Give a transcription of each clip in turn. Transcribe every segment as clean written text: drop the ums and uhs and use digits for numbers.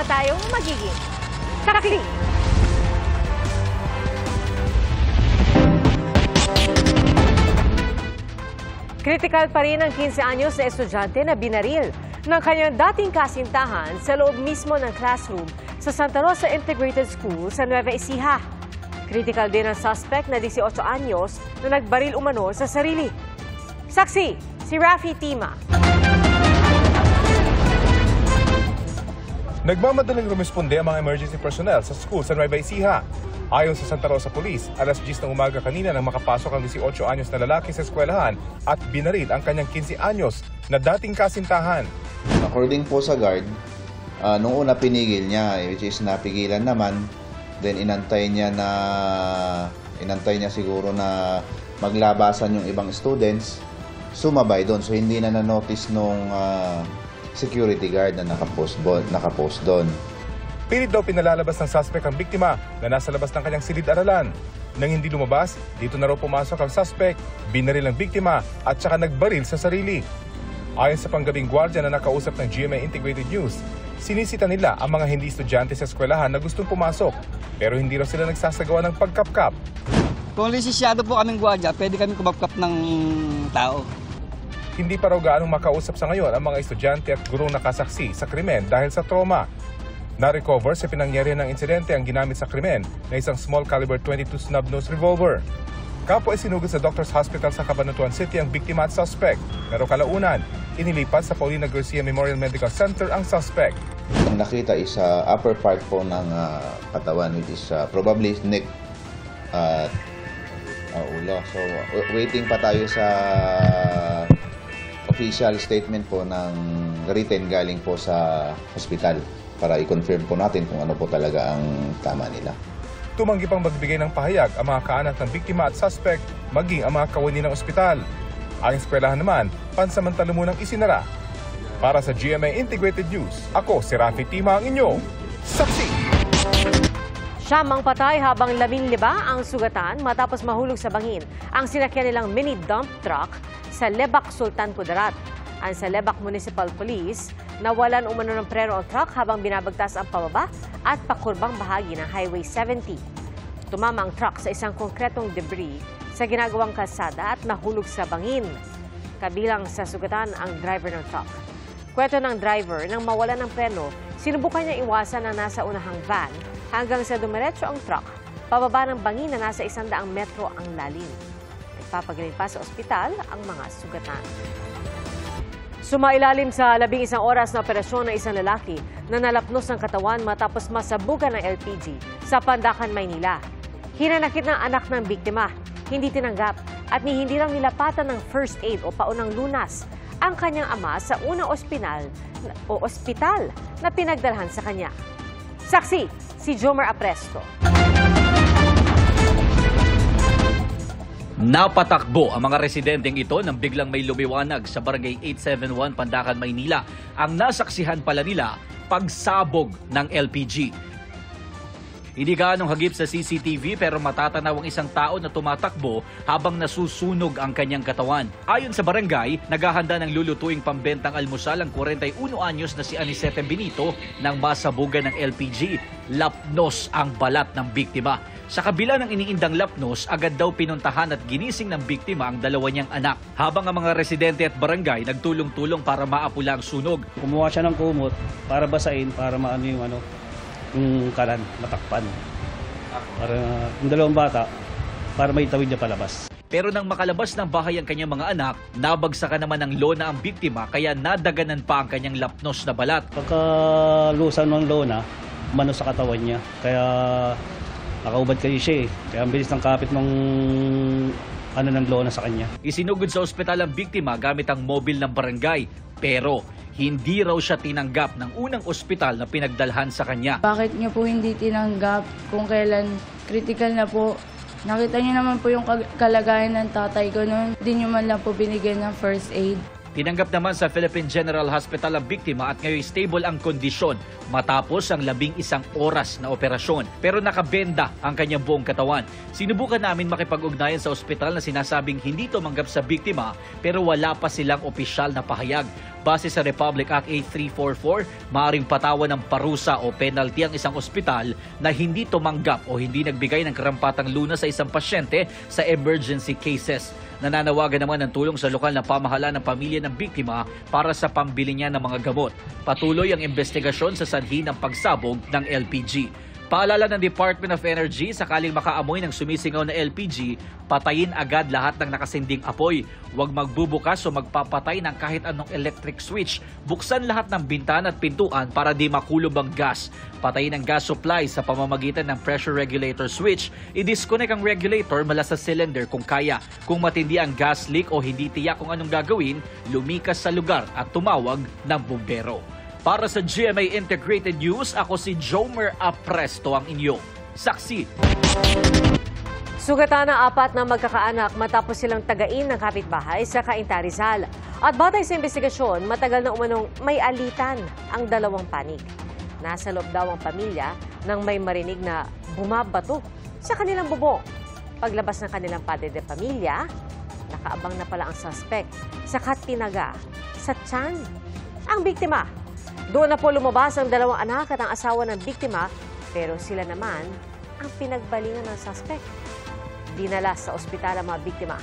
tayong magiging saksi. Critical pa rin ang 15 anyos na estudyante na binaril ng kanyang dating kasintahan sa loob mismo ng classroom sa Santa Rosa Integrated School sa Nueva Ecija. Critical din ang suspect na 18 anyos na nagbaril umano sa sarili. Saksi, si Rafi Tima. Nagmamadaling rumisponde ang mga emergency personnel sa school sa Nueva Ecija. Ayon sa Santa Rosa Police, alas 10 ng umaga kanina nang makapasok ang 18 anyos na lalaki sa eskwelahan at binaril ang kanyang 15 anyos na dating kasintahan. According po sa guard, nung una pinigil niya, which is napigilan naman, then inantay niya siguro na maglabasan yung ibang students, sumabay doon. So hindi na na-notice nung security guard na nakapost doon. Pilit daw pinalalabas ng suspect ang biktima na nasa labas ng kanyang silid-aralan. Nang hindi lumabas, dito na raw pumasok ang suspect, binaril ang biktima at saka nagbaril sa sarili. Ayon sa panggabing gwardiya na nakausap ng GMA Integrated News, sinisita nila ang mga hindi estudyante sa eskwelahan na gustong pumasok pero hindi raw sila nagsasagawa ng pagkapkap. Kung lisensyado po kaming gwardiya, pwede kami kumapkap ng tao. Hindi pa raw gaanong makausap sa ngayon ang mga estudyante at gurong nakasaksi sa krimen dahil sa trauma. Na-recover sa pinangyarihan ng insidente ang ginamit sa krimen na isang small caliber .22 snub-nose revolver. Kapwa ay sinugod sa Doctors Hospital sa Cabanatuan City ang biktima at suspect. Pero kalaunan, inilipat sa Paulina Garcia Memorial Medical Center ang suspect. Ang nakita is upper part po ng katawan, which is probably neck at ulo. So waiting pa tayo sa official statement po ng written galing po sa hospital para i-confirm po natin kung ano po talaga ang tama nila. Tumanggi pang magbigay ng pahayag ang mga kaanak ng biktima at suspect, maging ang mga kawani ng ospital. Ang eskwelahan naman, pansamantala munang isinara. Para sa GMA Integrated News, ako si Rafi Tima, ang inyong saksi. Siyam ang patay habang 15 ang sugatan matapos mahulog sa bangin ang sinakyan nilang mini dump truck sa Lebak, Sultan Kudarat. Ang sa Lebak Municipal Police, nawalan umano ng preno ang truck habang binabagtas ang pababa at pakurbang bahagi ng Highway 70. Tumama ang truck sa isang konkretong debris sa ginagawang kalsada at nahulog sa bangin. Kabilang sa sugatan ang driver ng truck. Kwento ng driver, nang mawalan ng preno, sinubukan niya iwasan ang nasa unahang van hanggang sa dumiretso ang truck, pababa ng bangin na nasa 100 metro ang lalim. Nagpapagaling pa sa ospital ang mga sugatan. Sumailalim sa 11 oras na operasyon ng isang lalaki na nalapnos ng katawan matapos masabugan ng LPG sa Pandacan, Maynila. Hinanakit ng anak ng biktima, hindi tinanggap at hindi lang nilapatan ng first aid o paunang lunas ang kanyang ama sa unang ospital na pinagdalhan sa kanya. Saksi, si Jomar Apresto. Napatakbo ang mga residenteng ito nang biglang may lumiwanag sa Barangay 871, Pandacan, Maynila. Ang nasaksihan pala nila, pagsabog ng LPG. Hindi gaanong hagip sa CCTV pero matatanaw ang isang tao na tumatakbo habang nasusunog ang kanyang katawan. Ayon sa barangay, naghahanda ng lulutuing pambentang almusal ang 41 anyos na si Anisete Benito nang masabugan ng LPG. Lapnos ang balat ng biktima. Sa kabila ng iniindang lapnos, agad daw pinuntahan at ginising ng biktima ang dalawa niyang anak. Habang ang mga residente at barangay nagtulong-tulong para maapula ang sunog. Kumuha siya ng kumot para basahin, para maano yung kalan, matakpan. Para yung dalawang bata, para may tawid niya palabas. Pero nang makalabas ng bahay ang kanyang mga anak, nabagsakan naman ng lona ang biktima kaya nadaganan pa ang kanyang lapnos na balat. Pagkalusan ng lona, mano sa katawan niya. Kaya nakaubad kayo siya eh. Kaya ang bilis ng kapit ng ng lona sa kanya. Isinugod sa ospital ang biktima gamit ang mobil ng barangay. Pero hindi raw siya tinanggap ng unang ospital na pinagdalhan sa kanya. Bakit niyo po hindi tinanggap kung kailan critical na po? Nakita niyo naman po yung kalagayan ng tatay ko noon. Hindi niyo man lang po binigyan ng first aid. Tinanggap naman sa Philippine General Hospital ang biktima at ngayon stable ang kondisyon matapos ang 11 oras na operasyon. Pero nakabenda ang kanyang buong katawan. Sinubukan namin makipag-ugnayan sa ospital na sinasabing hindi tumanggap sa biktima pero wala pa silang opisyal na pahayag. Base sa Republic Act 8344, maaaring patawan ng parusa o penalty ang isang ospital na hindi tumanggap o hindi nagbigay ng karampatang lunas sa isang pasyente sa emergency cases. Nananawagan naman ng tulong sa lokal na pamahalaan ng pamilya ng biktima para sa pambili niya ng mga gamot. Patuloy ang investigasyon sa sanhi ng pagsabog ng LPG. Paalala ng Department of Energy, sakaling makaamoy ng sumisingaw na LPG, patayin agad lahat ng nakasinding apoy. Huwag magbubukas o magpapatay ng kahit anong electric switch. Buksan lahat ng bintana at pintuan para di makulob ang gas. Patayin ang gas supply sa pamamagitan ng pressure regulator switch. I-disconnect ang regulator mula sa cylinder kung kaya. Kung matindi ang gas leak o hindi tiyak kung anong gagawin, lumikas sa lugar at tumawag ng bumbero. Para sa GMA Integrated News, ako si Jomer Apresto ang inyong saksi. Sugatan na 4 na magkakaanak matapos silang tagain ng kapitbahay sa Cainta, Rizal. At batay sa investigasyon, matagal na umanong may alitan ang dalawang panig. Nasa loob daw ang pamilya nang may marinig na bumabato sa kanilang bubong. Paglabas ng kanilang padre de pamilya, nakaabang na pala ang suspect sa tinaga sa tiyan ang biktima. Doon na po lumabas ang dalawang anak at ang asawa ng biktima, pero sila naman ang pinagbalingan ng suspect. Dinala sa ospital ang mga biktima.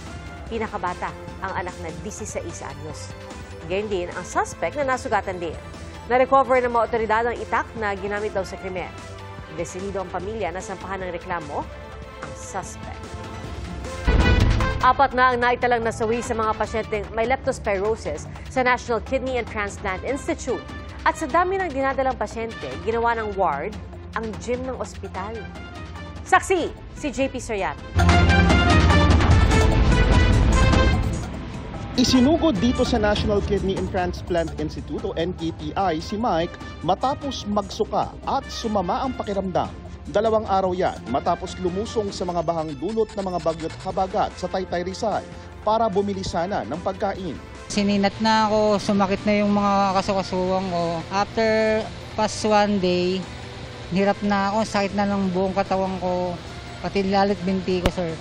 Pinakabata ang anak na 16 anyos. Gayun din ang suspect na nasugatan din. Na-recover ng mga otoridad ang itak na ginamit daw sa krimen. Desidido ang pamilya na sampahan ng reklamo ang suspect. 4 na ang naitalang nasawi sa mga pasyenteng may leptospirosis sa National Kidney and Transplant Institute. At sa dami ng dinadalang pasyente, ginawa ng ward ang gym ng ospital. Saksi, si JP Soriano. Isinugod dito sa National Kidney and Transplant Institute o NKTI si Mike matapos magsuka at sumama ang pakiramdam. 2 araw yan matapos lumusong sa mga bahang dulot ng mga bagyo't habagat sa Taytay Rizal para bumili sana ng pagkain. Sininat na ako, sumakit na yung mga kasukasuwang ko. After past 1 day, hirap na ako, sakit na ng buong katawan ko, pati lalit binti ko, sir.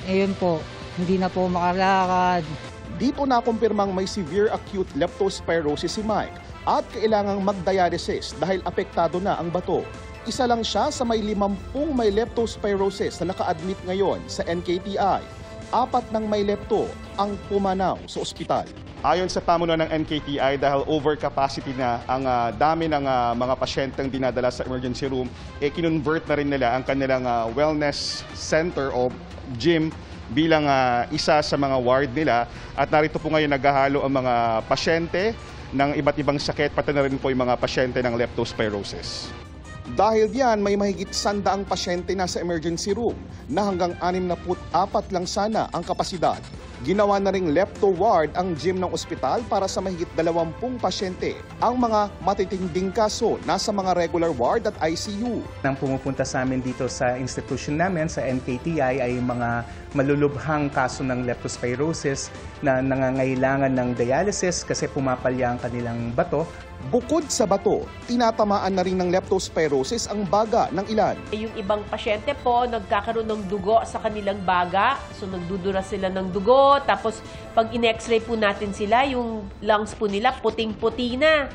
Ayun po, hindi na po makalakad. Dito nakumpirmang may severe acute leptospirosis si Mike at kailangang mag-dialysis dahil apektado na ang bato. Isa lang siya sa may 50 may leptospirosis na naka-admit ngayon sa NKTI. 4 ng may lepto ang pumanaw sa ospital. Ayon sa pamunuan ng NKTI, dahil overcapacity na ang dami ng mga pasyenteng dinadala sa emergency room, kinonvert na rin nila ang kanilang wellness center o gym bilang isa sa mga ward nila. At narito po ngayon naghahalo ang mga pasyente ng iba't ibang sakit, pati na rin po yung mga pasyente ng leptospirosis. Dahil diyan, may mahigit 100 pasyente na sa emergency room na hanggang 64 lang sana ang kapasidad. Ginawa na ring lepto ward ang gym ng ospital para sa mahigit 20 pasyente. Ang mga matitinding kaso nasa mga regular ward at ICU. Nang pumupunta sa amin dito sa institution namin, sa NKTI, ay mga malulubhang kaso ng leptospirosis na nangangailangan ng dialysis kasi pumapalya ang kanilang bato. Bukod sa bato, tinatamaan na rin ng leptospirosis ang baga ng ilan. Yung ibang pasyente po, nagkakaroon ng dugo sa kanilang baga. So nagdudura sila ng dugo. Tapos pag in-x-ray po natin sila, yung lungs po nila puting-puti na.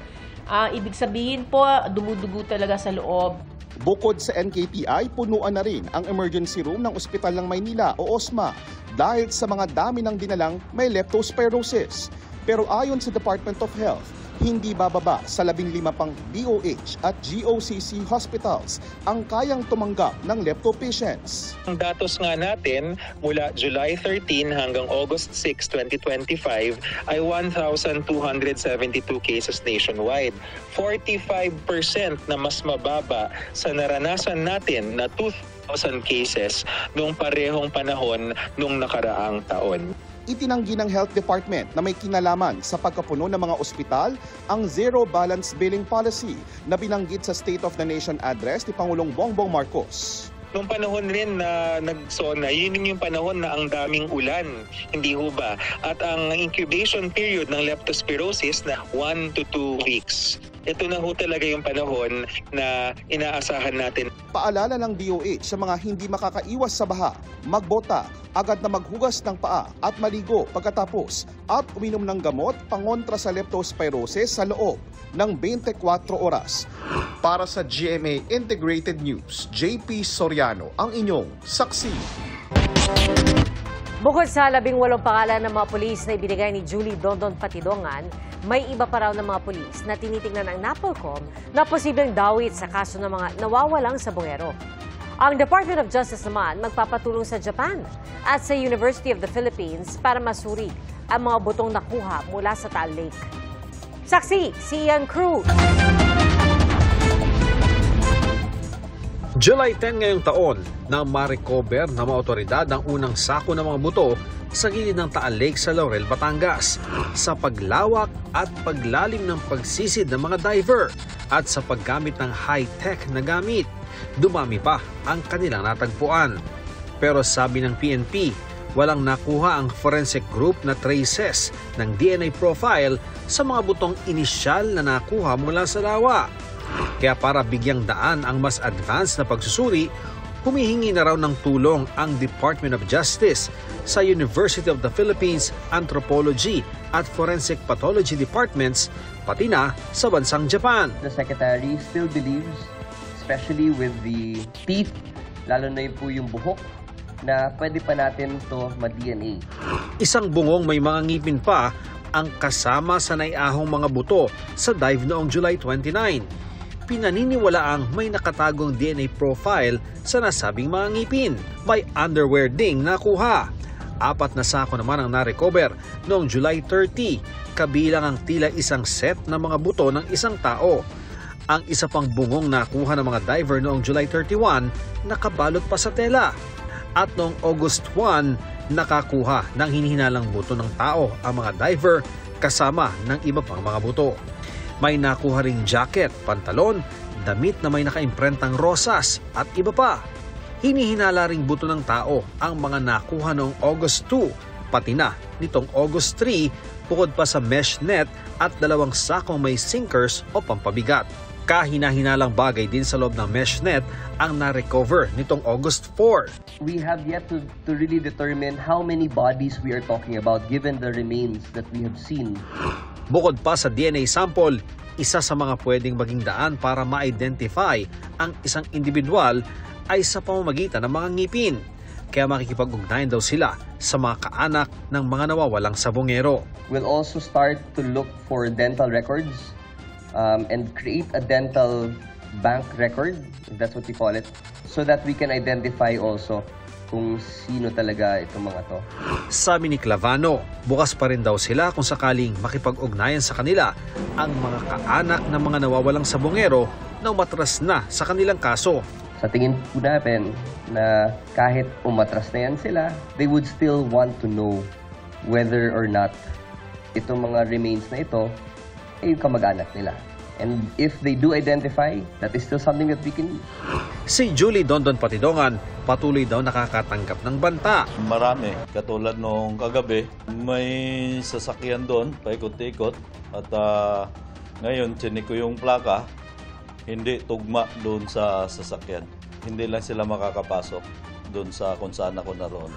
Ibig sabihin po, dumudugo talaga sa loob. Bukod sa NKTI, punuan na rin ang emergency room ng Ospital ng Maynila o OSMA dahil sa mga dami ng dinalang may leptospirosis. Pero ayon sa Department of Health, hindi bababa sa 15 pang DOH at GOCC hospitals ang kayang tumanggap ng lepto patients. Ang datos nga natin mula July 13 hanggang August 6, 2025 ay 1,272 cases nationwide. 45% na mas mababa sa naranasan natin na 2,000 cases noong parehong panahon nung nakaraang taon. Itinanggi ng Health Department na may kinalaman sa pagkapuno ng mga ospital ang zero balance billing policy na binanggit sa State of the Nation address ni Pangulong Bongbong Marcos. Nung panahon rin na nagsona, yun yung panahon na ang daming ulan, hindi ho ba? At ang incubation period ng leptospirosis na 1 to 2 weeks. Ito na ho talaga yung panahon na inaasahan natin. Paalala ng DOH sa mga hindi makakaiwas sa baha, magbota, agad na maghugas ng paa at maligo pagkatapos at uminom ng gamot pangontra sa leptospirosis sa loob ng 24 oras. Para sa GMA Integrated News, JP Soriano ang inyong saksi. Bukod sa 18 pangalan ng mga pulis na ibinigay ni Julie Dondon Patidongan, may iba pa raw ng mga pulis na tinitingnan ng NAPOLCOM na posibleng dawit sa kaso ng mga nawawalang sabongero. Ang Department of Justice naman magpapatulong sa Japan at sa University of the Philippines para masuri ang mga butong nakuha mula sa Taal Lake. Saksi, si Ian Cruz. July 10 ngayong taon nang ma-recover ng mga otoridad ang unang sako ng mga buto sa gilid ng Taal Lake sa Laurel, Batangas. Sa paglawak at paglalim ng pagsisid ng mga diver at sa paggamit ng high-tech na gamit, dumami pa ang kanilang natagpuan. Pero sabi ng PNP, walang nakuha ang forensic group na traces ng DNA profile sa mga butong inisyal na nakuha mula sa lawa. Kaya para bigyang daan ang mas advanced na pagsusuri, humihingi na raw ng tulong ang Department of Justice sa University of the Philippines Anthropology at Forensic Pathology Departments, pati na sa bansang Japan. The Secretary still believes, especially with the teeth, lalo na po yung buhok, na pwede pa natin to ma-DNA. Isang bungong may mga ngipin pa ang kasama sa naiahong mga buto sa dive noong July 29. Pinaniniwalaang may nakatagong DNA profile sa nasabing mga ngipin. May underwear ding nakuha. 4 na sako naman ang na-recover noong July 30, kabilang ang tila isang set ng mga buto ng isang tao. Ang isa pang bungong nakuha ng mga diver noong July 31, nakabalot pa sa tela. At noong August 1, nakakuha ng hinihinalang buto ng tao ang mga diver kasama ng iba pang mga buto. May nakuha ring jacket, pantalon, damit na may nakaimprentang rosas at iba pa. Hinihinala ring buto ng tao ang mga nakuha noong August 2, pati na nitong August 3, bukod pa sa mesh net at 2 sakong may sinkers o pampabigat. Kahina-hinalang bagay din sa loob ng mesh net ang na-recover nitong August 4. We have yet to really determine how many bodies we are talking about given the remains that we have seen. Bukod pa sa DNA sample, isa sa mga pwedeng maging daan para ma-identify ang isang individual ay sa pamamagitan ng mga ngipin. Kaya makikipag-ugnayan daw sila sa mga kaanak ng mga nawawalang sabongero. We'll also start to look for dental records and create a dental bank record, if that's what we call it, so that we can identify also kung sino talaga itong mga to. Sabi ni Clavano, bukas pa rin daw sila kung sakaling makipag-ugnayan sa kanila ang mga kaanak ng mga nawawalang sabongero na umatras na sa kanilang kaso. Sa tingin po natin na kahit umatras na yan sila, they would still want to know whether or not itong mga remains na ito ay yung kamag-anak nila. And if they do identify, that is still something that we can use. Si Julie Dondon Patidongan, patuloy daw nakakatanggap ng banta. Marami. Katulad nung kagabi, may sasakyan doon, paikot-ikot. At ngayon, chinik ko yung plaka, hindi tugma doon sa sasakyan. Hindi lang sila makakapasok doon sa kung saan ako naroon.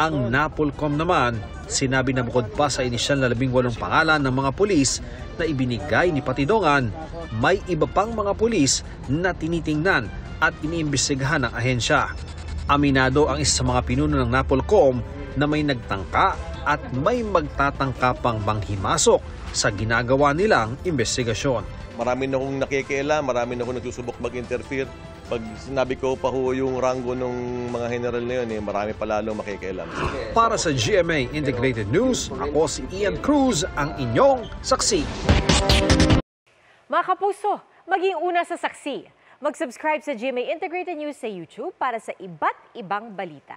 Ang NAPOLCOM naman, sinabi na bukod pa sa inisyal na 18 pangalan ng mga pulis na ibinigay ni Patidongan, may iba pang mga pulis na tinitingnan at iniimbestigahan ng ahensya. Aminado ang isa sa mga pinuno ng NAPOLCOM na may nagtangka at may magtatangka pang manghimasok sa ginagawa nilang investigasyon. Marami na akong nakikialam, marami na akong nagsusubok mag-interfere. Pag sinabi ko pa ho yung rango ng mga general na yun, marami pa lalong makikialam. Para sa GMA Integrated News, ako si Ian Cruz, ang inyong saksi. Mga kapuso, maging una sa saksi. Mag-subscribe sa GMA Integrated News sa YouTube para sa iba't ibang balita.